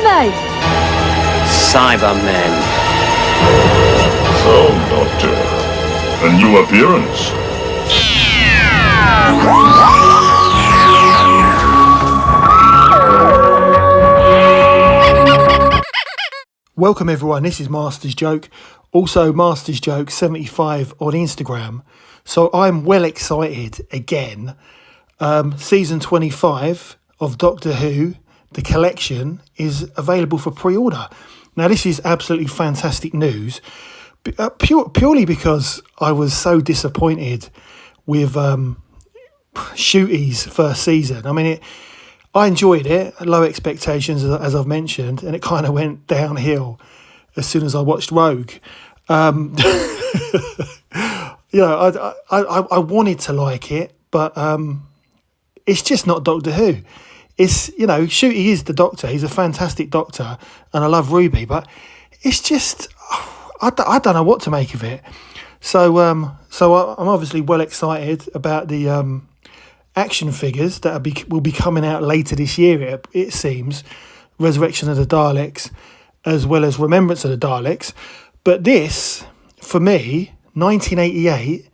they? Cybermen. So, Doctor, a new appearance. Welcome everyone, this is Master's Joke, also Master's Joke 75 on Instagram. So I'm well excited again. Season 25 of Doctor Who, the collection, is available for pre-order. Now this is absolutely fantastic news, purely because I was so disappointed with Shooty's first season. I mean, I enjoyed it, low expectations as I've mentioned, and it kind of went downhill as soon as I watched Rogue. I wanted to like it, but it's just not Doctor Who. It's, Shooty is the Doctor, he's a fantastic Doctor, and I love Ruby, but it's just, I don't know what to make of it. So I'm obviously well excited about the action figures that will be coming out later this year, it seems. Resurrection of the Daleks, as well as Remembrance of the Daleks. But this, for me, 1988,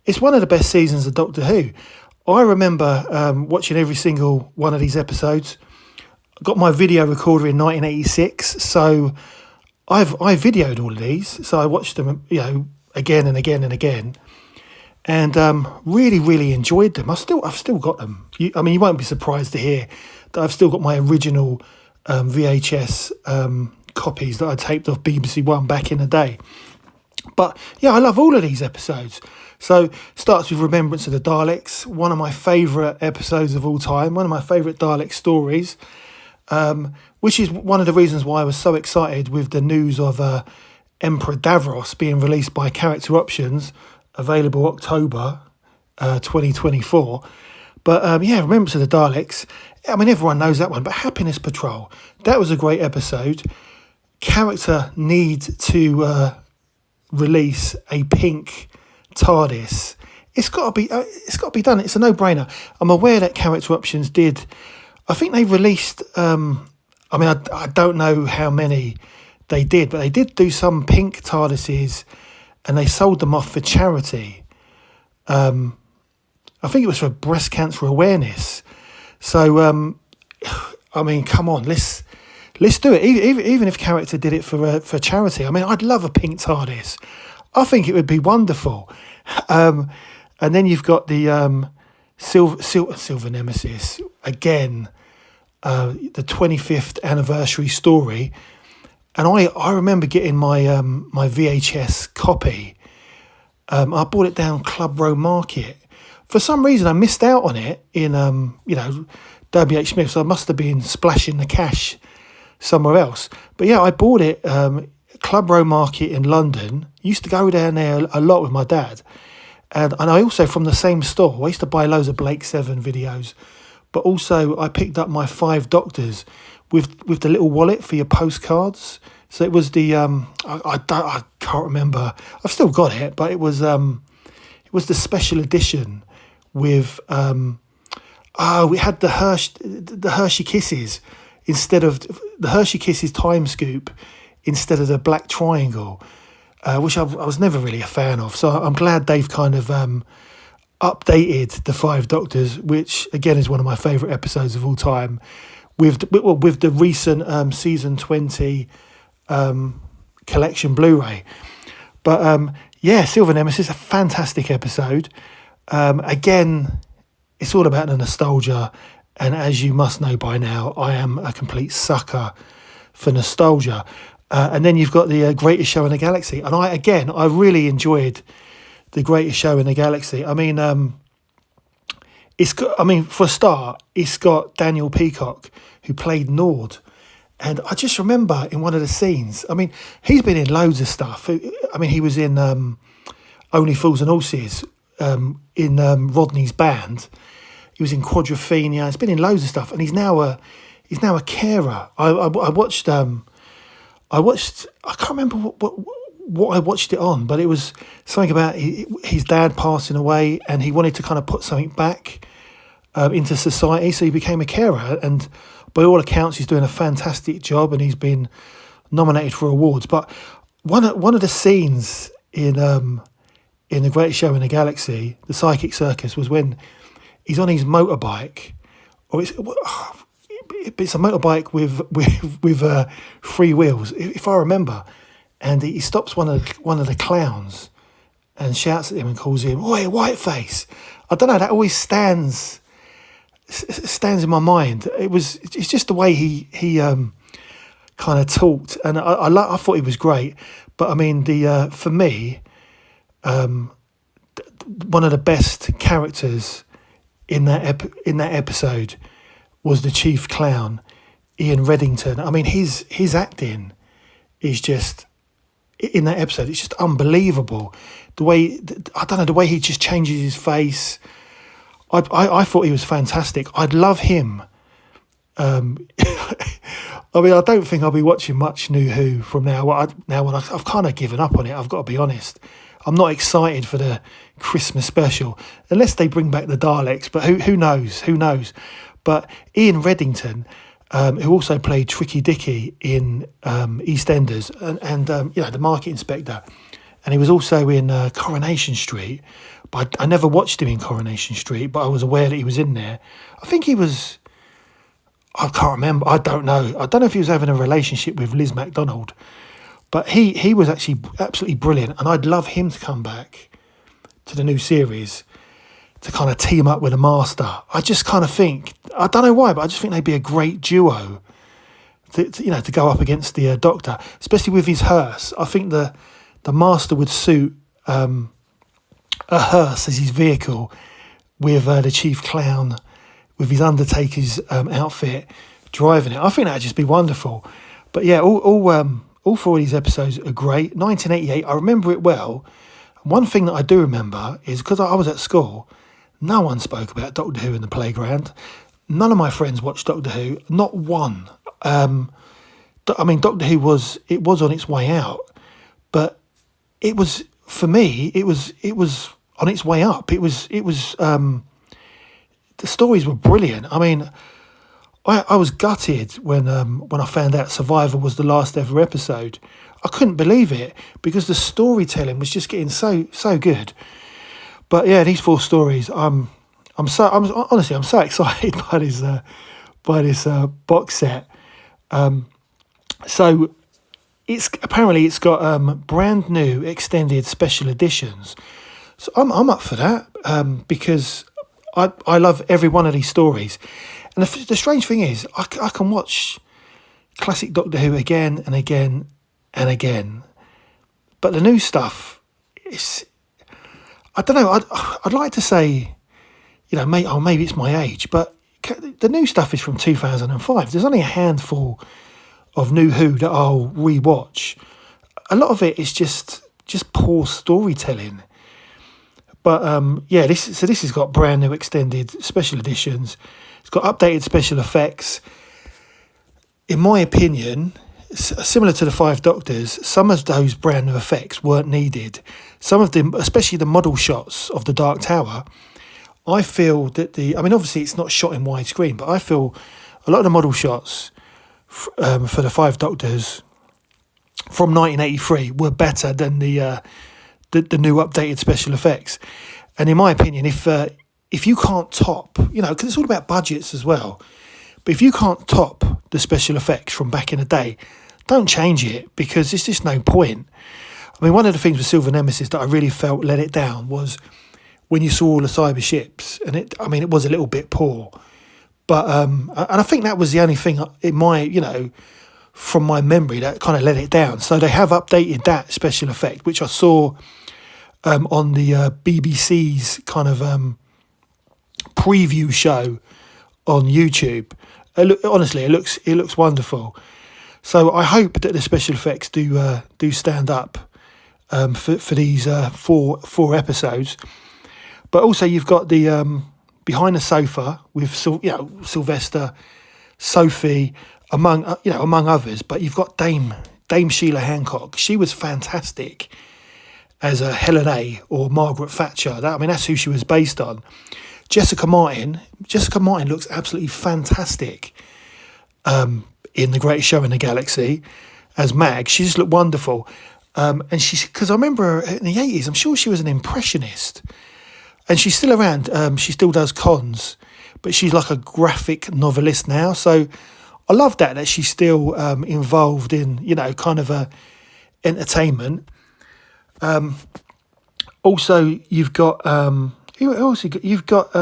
is one of the best seasons of Doctor Who. I remember watching every single one of these episodes. I got my video recorder in 1986, so I videoed all of these. So I watched them, again and again and again. And really, really enjoyed them. I've still got them. You won't be surprised to hear that I've still got my original VHS copies that I taped off BBC One back in the day. But yeah, I love all of these episodes. So starts with Remembrance of the Daleks, one of my favourite episodes of all time, one of my favourite Dalek stories, which is one of the reasons why I was so excited with the news of Emperor Davros being released by Character Options, available October 2024. But Remembrance of the Daleks, I mean, everyone knows that one, but Happiness Patrol, that was a great episode. Character need to release a pink TARDIS. It's got to be done. It's a no-brainer. I'm aware that Character Options did, I think they released, I don't know how many they did, but they did do some pink TARDISes, and they sold them off for charity. I think it was for breast cancer awareness. So, come on, let's do it. Even if Character did it for charity. I mean, I'd love a pink TARDIS. I think it would be wonderful. And then you've got the Silver Nemesis again, the 25th anniversary story. And I remember getting my my VHS copy. I bought it down Club Row Market. For some reason, I missed out on it in WH Smith, so I must have been splashing the cash somewhere else. But yeah, I bought it Club Row Market in London. Used to go down there a lot with my dad, and I also, from the same store, I used to buy loads of Blake Seven videos. But also, I picked up my 5 Doctors with the little wallet for your postcards. So it was the I can't remember. I've still got it, but it was the special edition with we had the Hershey Kisses instead of the Hershey Kisses Time Scoop instead of the black triangle, which I was never really a fan of. So I'm glad they've kind of updated the 5 Doctors, which again is one of my favourite episodes of all time, with the recent season 20 collection Blu-ray. But Silver Nemesis, a fantastic episode. Again, it's all about the nostalgia, and as you must know by now, I am a complete sucker for nostalgia. And then you've got the Greatest Show in the Galaxy, and I really enjoyed the Greatest Show in the Galaxy. I mean, for a start, it's got Daniel Peacock, who played Nord. And I just remember in one of the scenes, I mean, he's been in loads of stuff. I mean, he was in Only Fools and Horses, in Rodney's band. He was in Quadrophenia. He's been in loads of stuff, and he's now a carer. I watched. I can't remember what I watched it on, but it was something about his dad passing away, and he wanted to kind of put something back into society, so he became a carer. And by all accounts, he's doing a fantastic job, and he's been nominated for awards. But one of the scenes in The Greatest Show in the Galaxy, the Psychic Circus, was when he's on his motorbike, or it's a motorbike with 3 wheels, if I remember, and he stops one of the clowns and shouts at him and calls him, "Oi, whiteface!" I don't know. That always stands in my mind. It's just the way he kind of talked, and I thought he was great. But I mean, for me, one of the best characters in that episode was the chief clown, Ian Reddington. I mean, his acting is just, in that episode, it's just unbelievable. The way, I don't know, the way he just changes his face. I thought he was fantastic. I'd love him. I mean, I don't think I'll be watching much New Who from now on. I've kind of given up on it, I've got to be honest. I'm not excited for the Christmas special, unless they bring back the Daleks, but who knows? But Ian Reddington, who also played Tricky Dicky in EastEnders, and the market inspector, and he was also in Coronation Street, but I never watched him in Coronation Street, but I was aware that he was in there. I think he was, I can't remember, I don't know if he was having a relationship with Liz MacDonald, but he was actually absolutely brilliant, and I'd love him to come back to the new series to kind of team up with a Master. I just kind of think, I don't know why, but I just think they'd be a great duo to go up against the Doctor, especially with his hearse. I think the Master would suit a hearse as his vehicle, with the chief clown with his Undertaker's outfit driving it. I think that'd just be wonderful. But yeah, all 4 of these episodes are great. 1988, I remember it well. One thing that I do remember is, because I was at school, no one spoke about Doctor Who in the playground. None of my friends watched Doctor Who, not one. I mean, Doctor Who was on its way out, but it was, for me, it was on its way up. It was the stories were brilliant. I mean, I was gutted when I found out Survivor was the last ever episode. I couldn't believe it, because the storytelling was just getting so good. But yeah, these 4 stories, I'm honestly so excited by this box set. So it's got brand new extended special editions. So I'm up for that, because I love every one of these stories. And the strange thing is, I can watch classic Doctor Who again and again and again, but the new stuff is, I don't know. I'd like to say, maybe it's my age, but the new stuff is from 2005. There's only a handful of New Who that I'll rewatch. A lot of it is just poor storytelling. But this has got brand new extended special editions. It's got updated special effects. In my opinion, similar to the 5 Doctors, some of those brand new effects weren't needed. Some of them, especially the model shots of the Dark Tower, I feel that obviously it's not shot in widescreen, but I feel a lot of the model shots for the 5 Doctors from 1983 were better than the new updated special effects. And in my opinion, if you can't top, because it's all about budgets as well, but if you can't top the special effects from back in the day, don't change it, because there's just no point. I mean, one of the things with Silver Nemesis that I really felt let it down was when you saw all the cyber ships, and it was a little bit poor. But and I think that was the only thing in my, from my memory, that kind of let it down. So they have updated that special effect, which I saw on the BBC's kind of preview show on YouTube. Honestly, it looks wonderful. So I hope that the special effects do stand up for these four episodes. But also you've got the Behind the Sofa with Sylvester, Sophie, among others. But you've got Dame Sheila Hancock. She was fantastic as a Helen A or Margaret Thatcher. That's who she was based on. Jessica Martin looks absolutely fantastic in The Greatest Show in the Galaxy as Mag. She just looked wonderful. And because I remember her in the 80s, I'm sure she was an impressionist. And she's still around. She still does cons, but she's like a graphic novelist now. So I love that she's still involved in, kind of a entertainment. Also, you've got who else? You've got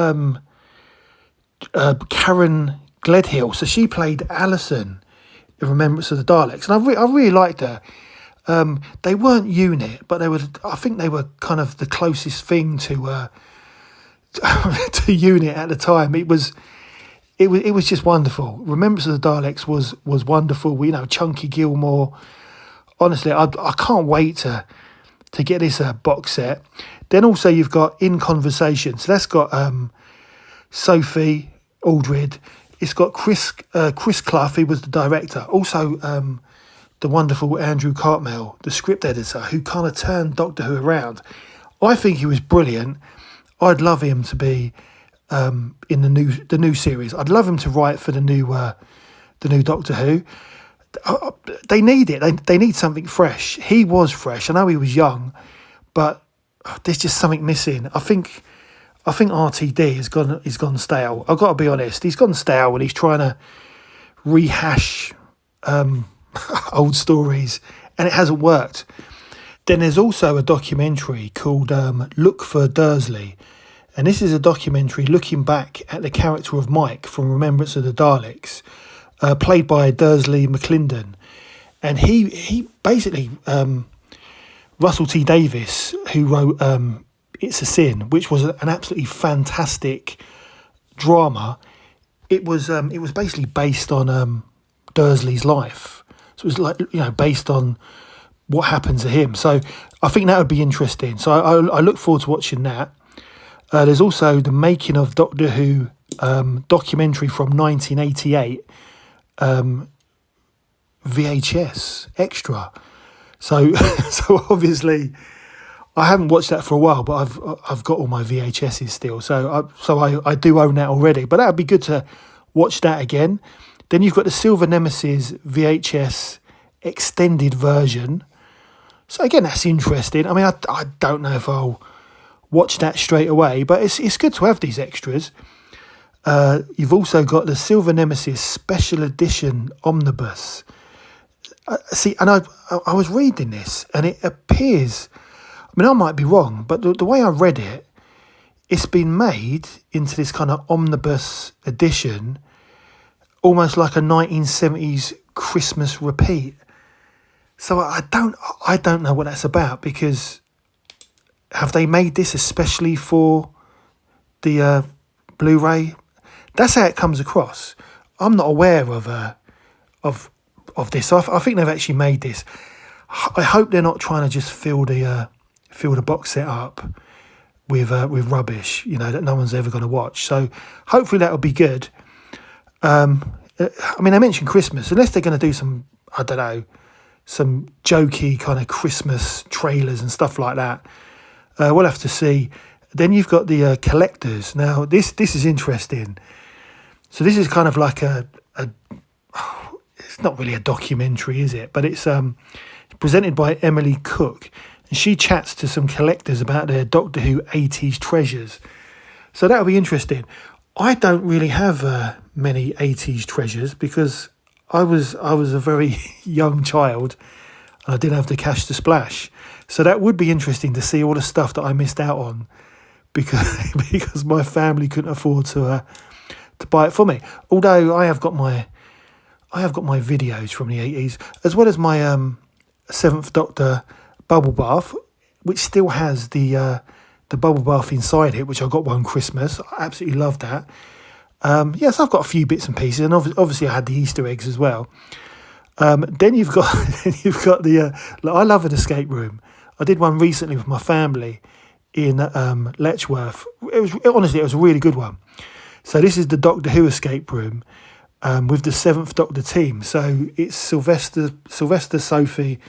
Karen Gledhill. So she played Alison in Remembrance of the Daleks, and I really liked her. They weren't UNIT, but I think they were kind of the closest thing to to UNIT at the time. It was just wonderful. Remembrance of the Daleks was wonderful. Chunky Gilmore. Honestly, I can't wait to get this box set. Then also you've got In Conversation. So that's got Sophie Aldred. It's got Chris Clough, who was the director. Also the wonderful Andrew Cartmel, the script editor, who kind of turned Doctor Who around. I think he was brilliant. I'd love him to be in the new series. I'd love him to write for the new Doctor Who. They need it. They need something fresh. He was fresh. I know he was young, but there's just something missing. I think RTD has gone stale. I've got to be honest. He's gone stale and he's trying to rehash old stories, and it hasn't worked. Then there's also a documentary called Look for Dursley, and this is a documentary looking back at the character of Mike from Remembrance of the Daleks, played by Dursley McClendon. And he basically, Russell T Davies, who wrote It's a Sin, which was an absolutely fantastic drama. It was basically based on Dursley's life. So it was like, based on what happened to him. So I think that would be interesting. So I look forward to watching that. There's also the Making of Doctor Who documentary from 1988, VHS extra. So obviously I haven't watched that for a while, but I've got all my VHSs still. So I do own that already. But that would be good to watch that again. Then you've got the Silver Nemesis VHS extended version. So again, that's interesting. I mean, I don't know if I'll watch that straight away, but it's good to have these extras. You've also got the Silver Nemesis Special Edition Omnibus. See, and I was reading this, and it appears, I mean, I might be wrong, but the way I read it, it's been made into this kind of omnibus edition, almost like a 1970s Christmas repeat. So I don't know what that's about, because have they made this especially for the Blu-ray? That's how it comes across. I'm not aware of this. I think they've actually made this. I hope they're not trying to just fill the box set up with rubbish, that no one's ever going to watch. So hopefully that'll be good. I mean, I mentioned Christmas. Unless they're going to do some, I don't know, some jokey kind of Christmas trailers and stuff like that, we'll have to see. Then you've got the collectors. Now, this is interesting. So this is kind of like it's not really a documentary, is it? But it's presented by Emily Cook, and she chats to some collectors about their Doctor Who 80s treasures. So that'll be interesting. I don't really have many 80s treasures, because I was a very young child and I didn't have the cash to splash. So that would be interesting to see all the stuff that I missed out on because my family couldn't afford to buy it for me. Although I have got my videos from the 80s, as well as my Seventh Doctor bubble bath, which still has the bubble bath inside it, which I got one Christmas. I absolutely love that. Yes, I've got a few bits and pieces, and obviously I had the Easter eggs as well. Then you've got the. I love an escape room. I did one recently with my family in Letchworth. It was a really good one. So this is the Doctor Who escape room with the Seventh Doctor team. So it's Sylvester, Sophie,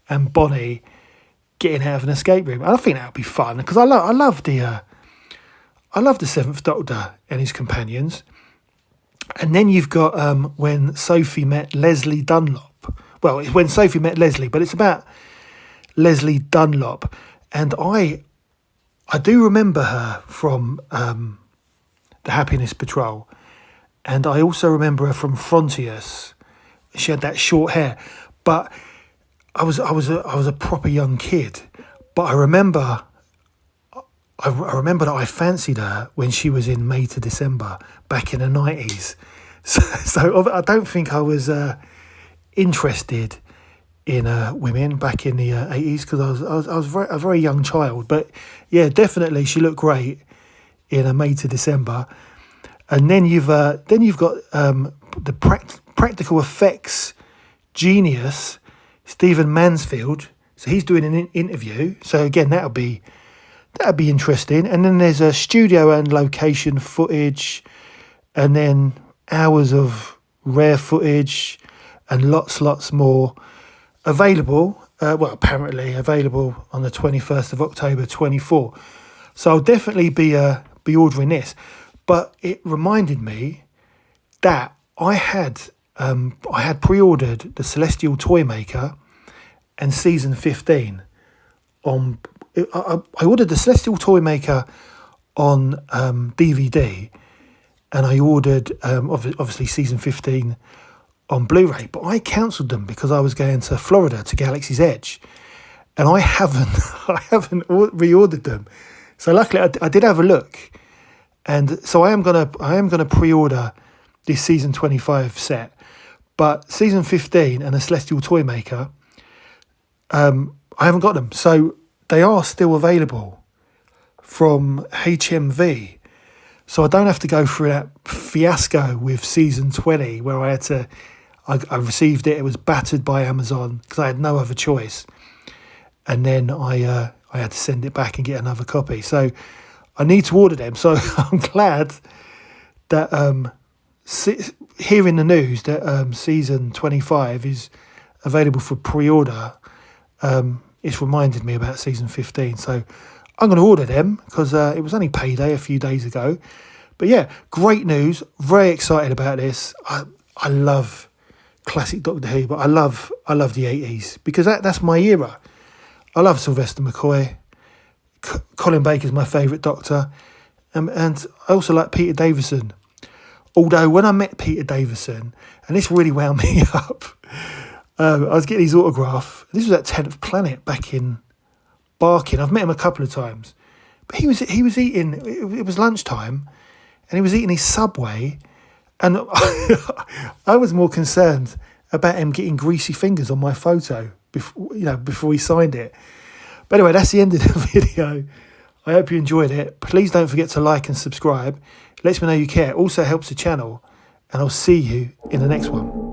and Bonnie getting out of an escape room. And I think that would be fun, because I love the Seventh Doctor and his companions. And then you've got When Sophie Met Leslie Dunlop. Well, it's When Sophie Met Leslie, but it's about Leslie Dunlop. And I do remember her from The Happiness Patrol. And I also remember her from Frontiers. She had that short hair. But I was a proper young kid. But I remember that I fancied her when she was in May to December back in the 90s. So I don't think I was interested in women back in the 80s because I was a very young child. But yeah, definitely she looked great in a May to December. And then you've got the practical effects genius, Stephen Mansfield. So he's doing an interview. So again, that'll be interesting. And then there's a studio and location footage, and then hours of rare footage, and lots more available. Apparently available on the 21st of October 24. So I'll definitely be ordering this. But it reminded me that I had pre-ordered the Celestial Toymaker and season 15 on. I ordered the Celestial Toymaker on DVD, and I ordered obviously season 15 on Blu-ray. But I cancelled them because I was going to Florida to Galaxy's Edge, and I haven't reordered them. So luckily, I did have a look, and so I am gonna pre-order this season 25 set, but season 15 and the Celestial Toymaker, I haven't got them. So they are still available from HMV. So I don't have to go through that fiasco with season 20 where I received it. It was battered by Amazon because I had no other choice. And then I had to send it back and get another copy. So I need to order them. So I'm glad that hearing the news that season 25 is available for pre-order. It's reminded me about season 15. So I'm going to order them because it was only payday a few days ago. But yeah, great news. Very excited about this. I love classic Doctor Who, but I love the 80s because that's my era. I love Sylvester McCoy. Colin Baker's my favourite Doctor. And I also like Peter Davison. Although when I met Peter Davison, and this really wound me up, I was getting his autograph. This was at 10th Planet back in Barking. I've met him a couple of times. But he was eating, it was lunchtime, and he was eating his Subway, and I was more concerned about him getting greasy fingers on my photo before he signed it. But anyway, that's the end of the video. I hope you enjoyed it. Please don't forget to like and subscribe. It lets me know you care. It also helps the channel, and I'll see you in the next one.